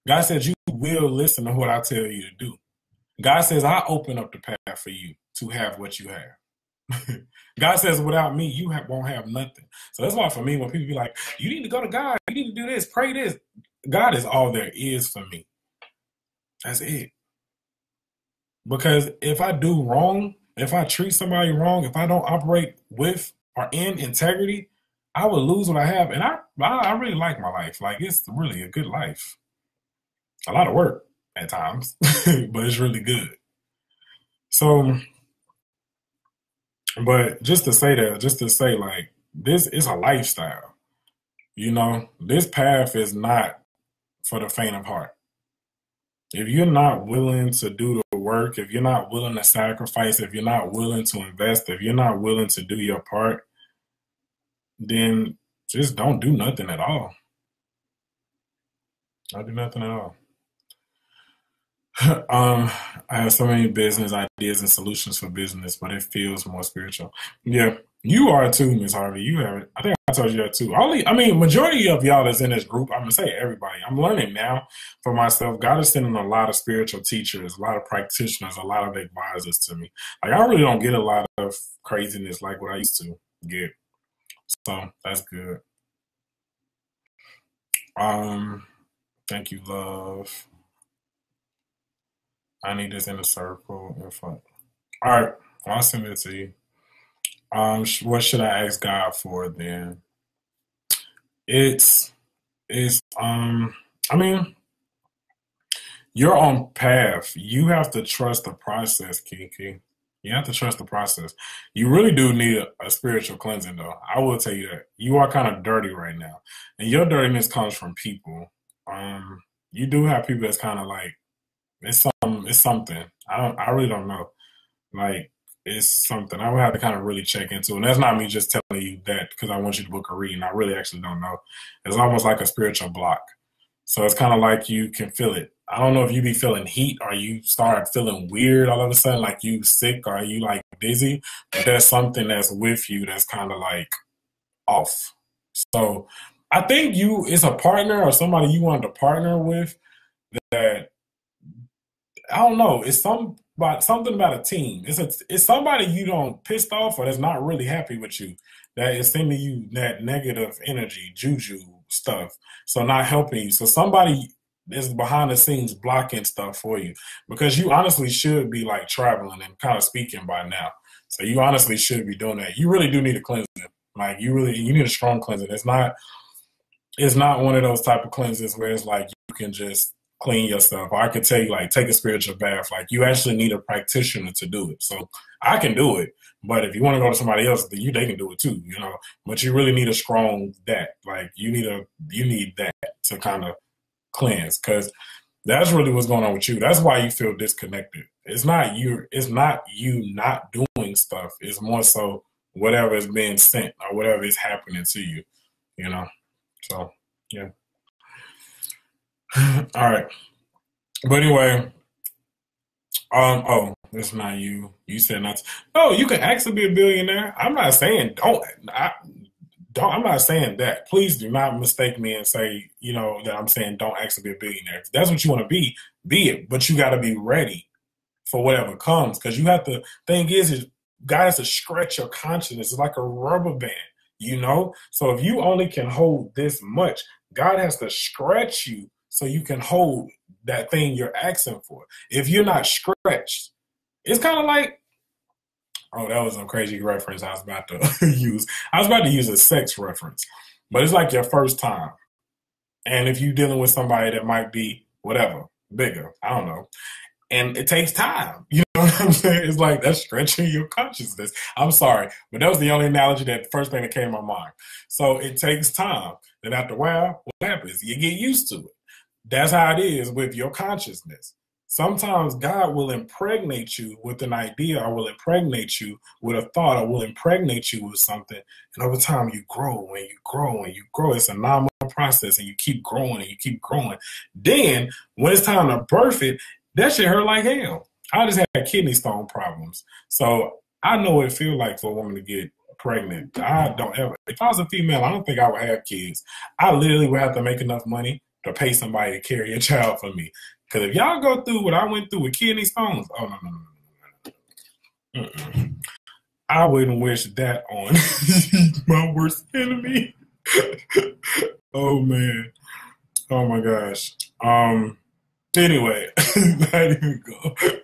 God said, you will listen to what I tell you to do. God says, I open up the path for you to have what you have. God says, without me, won't have nothing. So that's why for me, when people be like, you need to go to God, you need to do this, pray this. God is all there is for me. That's it. Because if I do wrong, if I treat somebody wrong, if I don't operate with or in integrity, I will lose what I have. And I really like my life. Like, it's really a good life. A lot of work at times, but it's really good. So, but just to say, like, this is a lifestyle. This path is not for the faint of heart. If you're not willing to do the work, if you're not willing to sacrifice, if you're not willing to invest, if you're not willing to do your part, then just don't do nothing at all. Don't do nothing at all. Um, I have so many business ideas and solutions for business, but it feels more spiritual. Yeah, you are too, Miss Harvey. You have it. I think I told you that too. Majority of y'all that's in this group, I'm gonna say everybody. I'm learning now for myself. God is sending a lot of spiritual teachers, a lot of practitioners, a lot of advisors to me. Like I really don't get a lot of craziness like what I used to get. So that's good. Um, thank you, love. I need this in a circle in front. All right, I'll send it to you. What should I ask God for then? It's it's I mean, you're on path. You have to trust the process, Kiki. You have to trust the process. You really do need a spiritual cleansing, though. I will tell you that. You are kind of dirty right now. And your dirtiness comes from people. You do have people that's kind of like it's something. I really don't know. Like it's something I would have to kind of really check into. And that's not me just telling you that because I want you to book a reading. I really actually don't know. It's almost like a spiritual block. So it's kind of like you can feel it. I don't know if you be feeling heat or you start feeling weird all of a sudden, like you sick or you like dizzy, but there's something that's with you that's kind of like off. So I think it's a partner or somebody you want to partner with that I don't know. It's something about a team. It's somebody you don't pissed off or that's not really happy with you that is sending you that negative energy, juju stuff. So not helping you. So somebody is behind the scenes blocking stuff for you, because you honestly should be like traveling and kind of speaking by now. So you honestly should be doing that. You really do need a cleansing. Like you need a strong cleansing. It's not one of those type of cleanses where it's like you can just clean yourself. Or I could tell you, like, take a spiritual bath. Like, you actually need a practitioner to do it. So I can do it, but if you want to go to somebody else, then they can do it too, you know. But you really need a strong that. Like, you need that to kind of cleanse, because that's really what's going on with you. That's why you feel disconnected. It's not you. It's not you not doing stuff. It's more so whatever is being sent or whatever is happening to you. You know. So yeah. All right. But anyway, oh, that's not you. You said not to. No, you can actually be a billionaire. I'm not saying don't. I'm not saying that. Please do not mistake me and say, that I'm saying don't actually be a billionaire. If that's what you want to be it. But you got to be ready for whatever comes, because you have to. Thing is God has to stretch your consciousness. It's like a rubber band, So if you only can hold this much, God has to stretch you so you can hold that thing you're asking for. If you're not stretched, it's kind of like, oh, that was a crazy reference I was about to use. I was about to use a sex reference, but it's like your first time. And if you're dealing with somebody that might be whatever, bigger, I don't know. And it takes time. You know what I'm saying? It's like that's stretching your consciousness. I'm sorry, but that was the only analogy, that first thing that came to my mind. So it takes time. Then after a while, what happens? You get used to it. That's how it is with your consciousness. Sometimes God will impregnate you with an idea, or will impregnate you with a thought, or will impregnate you with something. And over time, you grow and you grow and you grow. It's a normal process, and you keep growing and you keep growing. Then when it's time to birth it, that shit hurt like hell. I just had kidney stone problems. So I know what it feels like for a woman to get pregnant. I don't ever. If I was a female, I don't think I would have kids. I literally would have to make enough money to pay somebody to carry a child for me. Because if y'all go through what I went through with kidney stones, oh, no. Mm-mm. I wouldn't wish that on my worst enemy. Oh, man. Oh, my gosh. Anyway, I didn't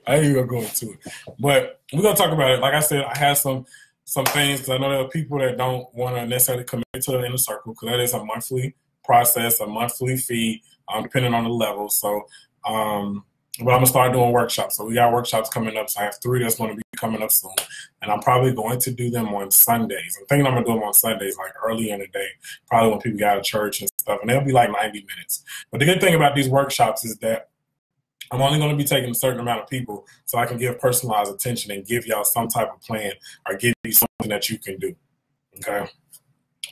even go into it. But we're going to talk about it. Like I said, I have some things, because I know there are people that don't want to necessarily commit to the inner circle, because that is a monthly process, a monthly fee, depending on the level. So, but I'm going to start doing workshops. So we got workshops coming up. So I have 3 that's going to be coming up soon. And I'm probably going to do them on Sundays. I'm thinking I'm going to do them on Sundays, like early in the day, probably when people get out of church and stuff. And they'll be like 90 minutes. But the good thing about these workshops is that I'm only going to be taking a certain amount of people, so I can give personalized attention and give y'all some type of plan, or give you something that you can do. Okay.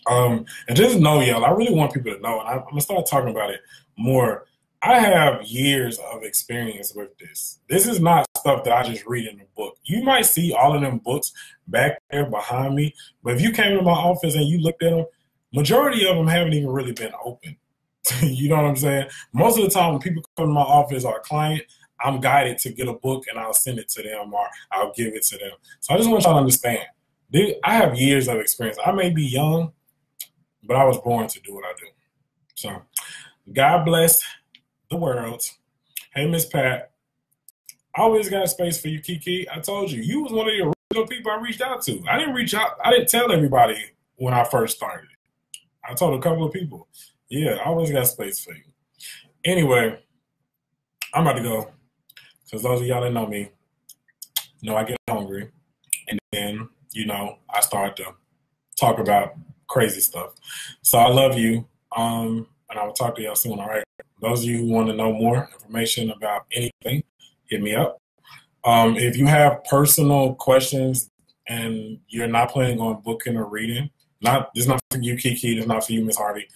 And just know, y'all, I really want people to know, and I'm going to start talking about it more. I have years of experience with this. This is not stuff that I just read in a book. You might see all of them books back there behind me, but if you came to my office and you looked at them, majority of them haven't even really been open. You know what I'm saying? Most of the time when people come to my office or a client, I'm guided to get a book and I'll send it to them, or I'll give it to them. So I just want y'all to understand, I have years of experience. I may be young, but I was born to do what I do. So God bless the world. Hey, Miss Pat, I always got a space for you, Kiki. I told you, you was one of the original people I reached out to. I didn't tell everybody when I first started. I told a couple of people. Yeah, I always got space for you. Anyway, I'm about to go. Because those of y'all that know me, I get hungry. And then, I start to talk about crazy stuff. So I love you. And I will talk to y'all soon, all right? Those of you who want to know more information about anything, hit me up. If you have personal questions and you're not planning on booking or reading, this is not for you, Kiki. This is not for you, Miss Hardy.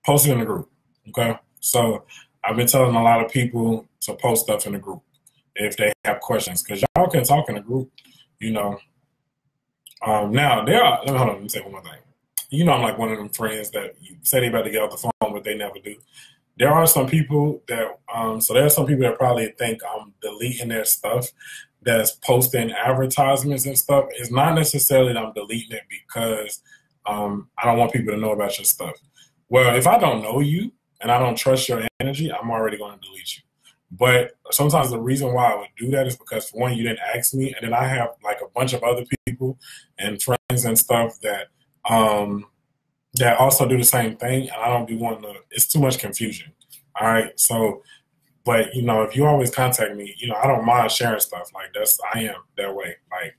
Post it in the group. Okay. So I've been telling a lot of people to post stuff in the group if they have questions, because y'all can talk in the group, Now let me say one more thing. I'm like one of them friends that you say they about to get off the phone, but they never do. There are some people that, so there are some people that probably think I'm deleting their stuff that's posting advertisements and stuff. It's not necessarily that I'm deleting it because I don't want people to know about your stuff. Well, if I don't know you and I don't trust your energy, I'm already going to delete you. But sometimes the reason why I would do that is because, one, you didn't ask me, and then I have like a bunch of other people and friends and stuff that also do the same thing, and I don't be wanting to. It's too much confusion. All right, so but if you always contact me, I don't mind sharing stuff. Like I am that way. Like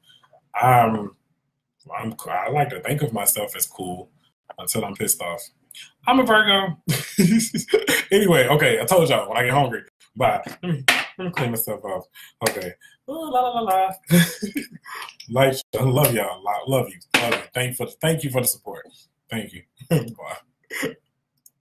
I'm, I like to think of myself as cool until I'm pissed off. I'm a Virgo. Anyway, okay, I told y'all when I get hungry. Bye. Let me clean myself off. Okay. Ooh, la la la la. Like, I love y'all. Love you. Love you. Thank you for the support. Thank you. Bye.